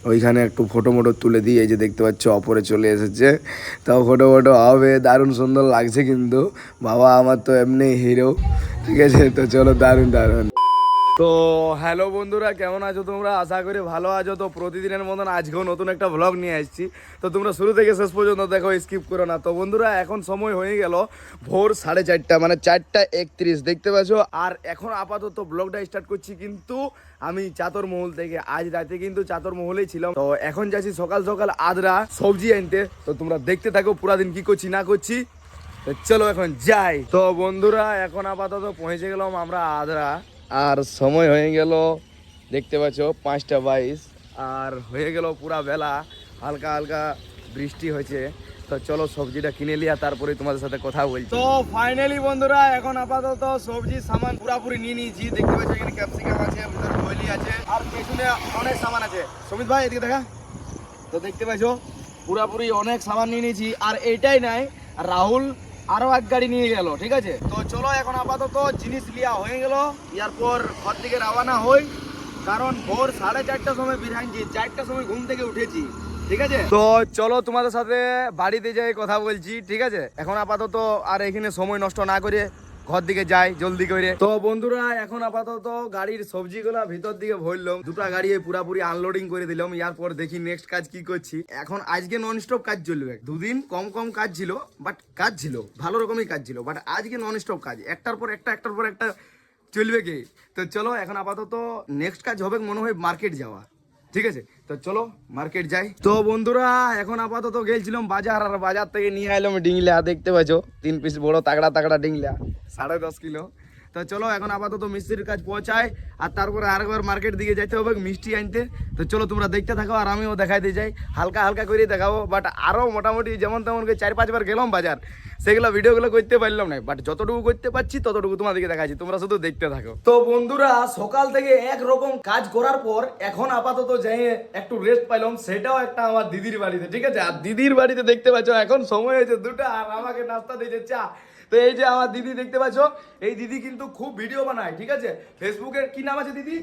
ওইখানে একটু ফটো মোটো তুলে দিই। এই যে দেখতে পাচ্ছ অপরে চলে এসেছে, তো ফটো ফটো হবে, দারুণ সুন্দর লাগছে কিন্তু। বাবা আমার তো এমনি হিরো, ঠিক আছে। তো চলো, দারুণ দারুণ। তো হ্যালো বন্ধুরা, কেমন আছো তোমরা? আশা করি ভালো আছো। তো প্রতিদিনের মতন আজকেও নতুন একটা ব্লগ নিয়ে আসছি, তো তোমরা শুরু থেকে শেষ পর্যন্ত দেখো, স্কিপ করো না। তো বন্ধুরা এখন সময় হয়ে গেল ভোর 4:30, মানে 4:31 দেখতে পাচ্ছ। আর এখন আপাতত ব্লগটা স্টার্ট করছি কিন্তু আমি চাতর মহল থেকে। আজ রাতে কিন্তু চাতর মহলেই ছিলাম। তো এখন যাচ্ছি সকাল সকাল আদ্রা সবজি আনতে। তো তোমরা দেখতে থাকো পুরা দিন কি করছি না করছি। চলো এখন যাই। তো বন্ধুরা এখন আপাতত পৌঁছে গেলাম আমরা আদ্রা, আর সময় হয়ে গেল দেখতে পাচ্ছ 5:22, আর হয়ে গেল পুরা বেলা, হালকা হালকা বৃষ্টি হয়েছে। তো চলো সবজিটা কিনে লিয়া, তারপরে তোমাদের সাথে কথা বলছি। তো ফাইনালি বন্ধুরা এখন আপাতত সবজি সামান পুরাপুরি নিয়ে নিয়েছি। দেখতে পাচ্ছ এখানে ক্যাপসিকাম আছে, কইলি আছে, আর পেছনে অনেক সামান আছে। সমিত ভাই এদিকে দেখা। তো দেখতে পাচ্ছ পুরাপুরি অনেক সামান নিয়ে নিয়েছি। আর এইটাই নাই, রাহুল আরো এক গাড়ি নিয়ে গেল, ঠিক আছে। তো চলো এখন আপাতত জিনিস লিয়া হয়ে গেল, এরপর ঘর থেকে রওনা হই। কারণ ভোর 4:30টার সময় বিধানছি, 4টার সময় ঘুম থেকে উঠেছি, ঠিক আছে। তো চলো তোমাদের সাথে বাড়িতে যাই কথা বলছি, ঠিক আছে। এখন আপাতত আর এখানে সময় নষ্ট না করে ঘর দিকে যাই জলদি করে। তো বন্ধুরা এখন আপাতত গাড়ির সবজিগুলা ভিতর দিকে ভরলাম, দুটা গাড়ি পুরাপুরি আনলোডিং করে দিলাম। এরপর দেখি নেক্সট কাজ কি করছি। এখন আজকে নন স্টপ কাজ চলবে, দুদিন কম কম কাজ ছিল, বাট কাজ ছিল, ভালো রকমই কাজ ছিল। বাট আজকে নন স্টপ কাজ, একটার পর একটা চলবে কি। তো চলো এখন আপাতত নেক্সট কাজ হবে মনে হয় মার্কেট যাওয়া, ঠিক আছে। তো চলো মার্কেট যাই। তো বন্ধুরা এখন আপাতত গেছিলাম বাজার, আর বাজার থেকে নিয়ে এলাম ডিংলা, দেখতে পাচ্ছ 3 পিস বড় তাগড়া তাগড়া ডিংলা, 10.5 কিলো। তো চলো এখন আপাতত মিস্ত্রির কাজ পৌঁছায়, আর তারপরে আরেকবার মার্কেট দিকে যেতে হবে মিষ্টি আনতে। তো চলো তোমরা দেখতে থাকো, আর আমিও দেখাইতে যাই, হালকা হালকা করে দেখাবো। বাট আরও মোটামুটি যেমন তেমন 4-5 বার গেলাম বাজার, সেগুলো ভিডিওগুলো করতে পারলাম না। বাট যতটুকু করতে পারছি ততটুকু তোমাদেরকে দেখাচ্ছি, তোমরা শুধু দেখতে থাকো। তো বন্ধুরা সকাল থেকে একরকম কাজ করার পর এখন আপাতত যাই একটু রেস্ট পাইলাম, সেটাও একটা আমার দিদির বাড়িতে, ঠিক আছে। আর দিদির বাড়িতে দেখতে পাচ্ছ এখন সময় হয়েছে 2টা, আর আমাকে নাস্তা দিয়েছে চা। তো এই যে আমার দিদি দেখতে পাচ্ছ, এই দিদি কিন্তু খুব ভিডিও বানায়, ঠিক আছে। ফেসবুকের কি নাম আছে দিদি,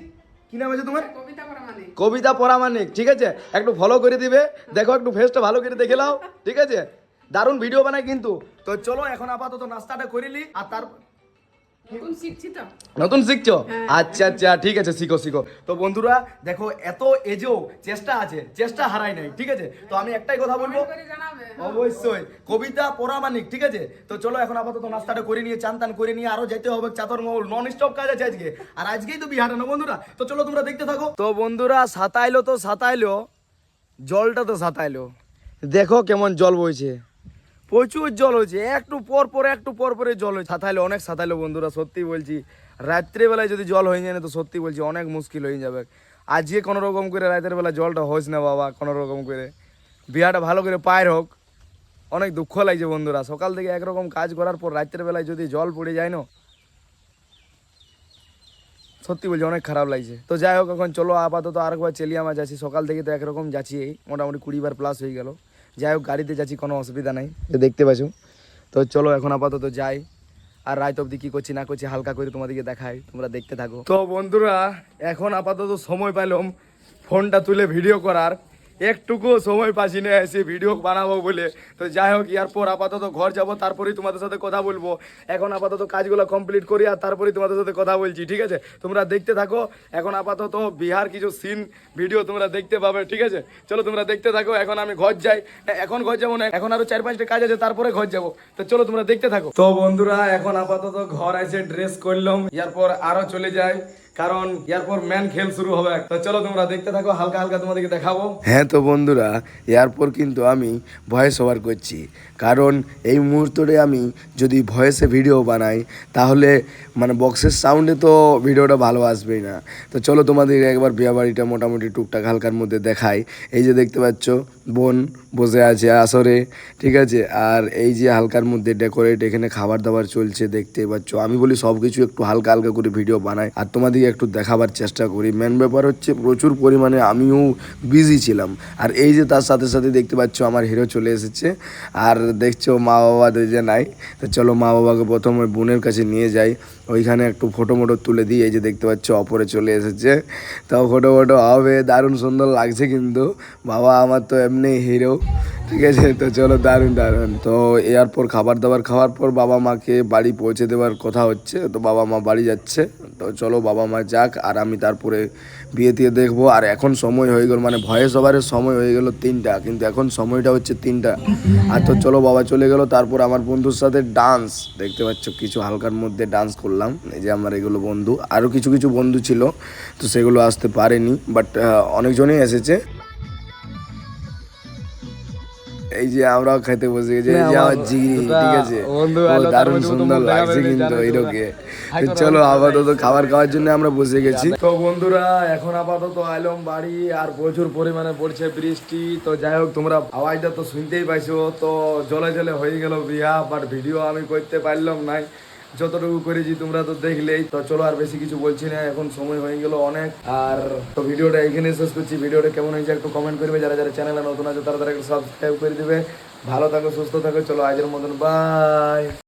কি নাম আছে তোমার? কবিতা পরামানিক, ঠিক আছে। একটু ফলো করে দিবে, দেখো একটু ফেসটা ভালো করে দেখে নাও, ঠিক আছে। দারুণ ভিডিও বানায় কিন্তু। তো চলো এখন আপাতত নাস্তাটা করিলি, আর তার নতুন শিখছো? আচ্ছা আচ্ছা ঠিক আছে, শিখো শিখো। তো বন্ধুরা দেখো এত এজেও চেষ্টা আছে, চেষ্টা হারাই নাই, ঠিক আছে। তো আমি একটাই কথা বলবো, অবশ্যই কবিতা পরামানিক, ঠিক আছে। তো চলো এখন আপাতত নাস্তাটা করে নিয়ে চান টান করে নিয়ে আরো যেতে হবে চাতর মহল, নন স্টপ কাজ আছে আজকে। আর আজকেই তো বিহাটা না বন্ধুরা। তো চলো তোমরা দেখতে থাকো। তো বন্ধুরা সাতাইলো জলটা তো সাতাইলো, দেখো কেমন জল বইছে, প্রচুর জল হয়েছে। একটু পর পরে জল হয়েছে। অনেক সাঁতাইলো বন্ধুরা, সত্যি বলছি। রাত্রেবেলায় যদি জল হয়ে যায় না, তো সত্যি বলছি অনেক মুশকিল হয়ে যাবে। আজকে কোনো রকম করে রাতের বেলা জলটা হোস না বাবা, কোনো রকম করে বিয়াটা ভালো করে পায়ের হোক। অনেক দুঃখ লাগছে বন্ধুরা, সকাল থেকে একরকম কাজ করার পর রাত্রের বেলায় যদি জল পড়ে যায় না, সত্যি বলছি অনেক খারাপ লাগছে। তো যাই হোক এখন চলো আপাতত আরেকবার চেলিয়া মাছ যাচ্ছি। সকাল থেকে তো একরকম যাচ্ছি, মোটামুটি 20 বার প্লাস হয়ে গেল। যাই হোক গাড়িতে যাচ্ছি, কোনো অসুবিধা নাই, দেখতে পাচ্ছ। তো চলো এখন আপাতত যাই, আর রাত অবধি কি করছি না করছি হালকা করে তোমাদেরকে দেখাই, তোমরা দেখতে থাকো। তো বন্ধুরা এখন আপাতত সময় পাইলাম ফোনটা তুলে ভিডিও করার, একটুকু সময় পাচ্ছি না এসে ভিডিও বানাবো বলে। তো যাই হোক এরপর আপাতত ঘর যাব, তারপরেই তোমাদের সাথে কথা বলবো। এখন আপাতত কাজগুলো কমপ্লিট করি, আর তারপরেই তোমাদের সাথে কথা বলছি, ঠিক আছে। তোমরা দেখতে থাকো, এখন আপাতত বিহার কিছু সিন ভিডিও তোমরা দেখতে পাবে, ঠিক আছে। চলো তোমরা দেখতে থাকো। এখন আমি ঘর যাই, এখন ঘর যাবো না, এখন আরো 4-5টা কাজ আছে, তারপরে ঘর যাবো। তো চলো তোমরা দেখতে থাকো। তো বন্ধুরা এখন আপাতত ঘর এসে ড্রেস করলাম, এরপর আরো চলে যাই, কারণ এরপর ম্যান খেল শুরু হবে। তো চলো তোমরা দেখতে থাকো, হালকা হালকা তোমাদেরকে দেখাবো। হ্যাঁ তো বন্ধুরা এরপর কিন্তু আমি ভয়েস ওভার করছি, কারণ এই মুহূর্তে আমি যদি ভয়েসে ভিডিও বানাই তাহলে মানে বক্সের সাউন্ডে তো ভিডিওটা ভালো আসবেই না। তো চলো তোমাদের একবার বিয়ে বাড়িটা মোটামুটি টুকটাক হালকার মধ্যে দেখাই। এই যে দেখতে পাচ্ছ বোন বসে আছে আসরে, ঠিক আছে। আর এই যে হালকার মধ্যে ডেকোরেট, এখানে খাবার দাবার চলছে দেখতে পাচ্ছ। আমি বলি সব কিছু একটু হালকা হালকা করে ভিডিও বানাই, আর তোমাদের একটু দেখাবার চেষ্টা করি। মেন ব্যাপার হচ্ছে প্রচুর পরিমাণে আমিও বিজি ছিলাম। আর এই যে তার সাথে সাথে দেখতে পাচ্ছ আমার হিরো চলে এসেছে। আর দেখছো মা বাবা যে নাই, তো চলো মা বাবাকে প্রথমে বোনের কাছে নিয়ে যাই, ওইখানে একটু ফটো মোটো তুলে দিই। এই যে দেখতে পাচ্ছ অপরে চলে এসেছে, তাও ফটো ফটো হবে, দারুণ সুন্দর লাগছে কিন্তু। বাবা আমার তো এমনি হিরো, ঠিক আছে। তো চলো দারুণ দারুণ। তো এরপর খাবার দাবার খাওয়ার পর বাবা মাকে বাড়ি পৌঁছে দেওয়ার কথা হচ্ছে, তো বাবা মা বাড়ি যাচ্ছে। তো চলো বাবা মা যাক, আর আমি তারপরে বিয়ে দিয়ে দেখবো। আর এখন সময় হয়ে গেল, মানে ভয়েস ওভারের সময় হয়ে গেল 3টা, কিন্তু এখন সময়টা হচ্ছে 3টা। আর তো চলো বাবা চলে গেল, তারপর আমার বন্ধুর সাথে ডান্স দেখতে পাচ্ছ, কিছু হালকার মধ্যে ডান্স করলাম। এই যে আমার এগুলো বন্ধু, আরও কিছু কিছু বন্ধু ছিল, তো সেগুলো আসতে পারেনি, বাট অনেকজনই এসেছে। এই যে আমরাও খেতে বসে গেছি, এই যে আমার জিগরি, ঠিক আছে। ও দারুণ সুন্দর লাগছে কিন্তু হিরোকে। তো চলো আপাতত খাবার খাওয়ার জন্য আমরা বসে গেছি। তো বন্ধুরা এখন আপাতত আইলাম বাড়ি, আর প্রচুর পরিমাণে পড়ছে বৃষ্টি। তো যাই হোক, তোমরা আওয়াজটা তো শুনতেই পাইছো। তো জলে জলে হয়ে গেল বিয়া, বাট ভিডিও আমি করতে পারলাম নাই, যতটুকু করেছি তোমরা তো দেখলেই। তো চলো আর বেশি কিছু বলছি না, এখন সময় হয়ে গেল অনেক। আর তো ভিডিওটা এখানে শেষ করছি। ভিডিওটা কেমন হয়েছে একটু কমেন্ট করবে, যারা যারা চ্যানেলে নতুন আছে তারা তারা একটু সাবস্ক্রাইব করে দিবে। ভালো থাকো, সুস্থ থাকো, চলো আজের মতন বাই।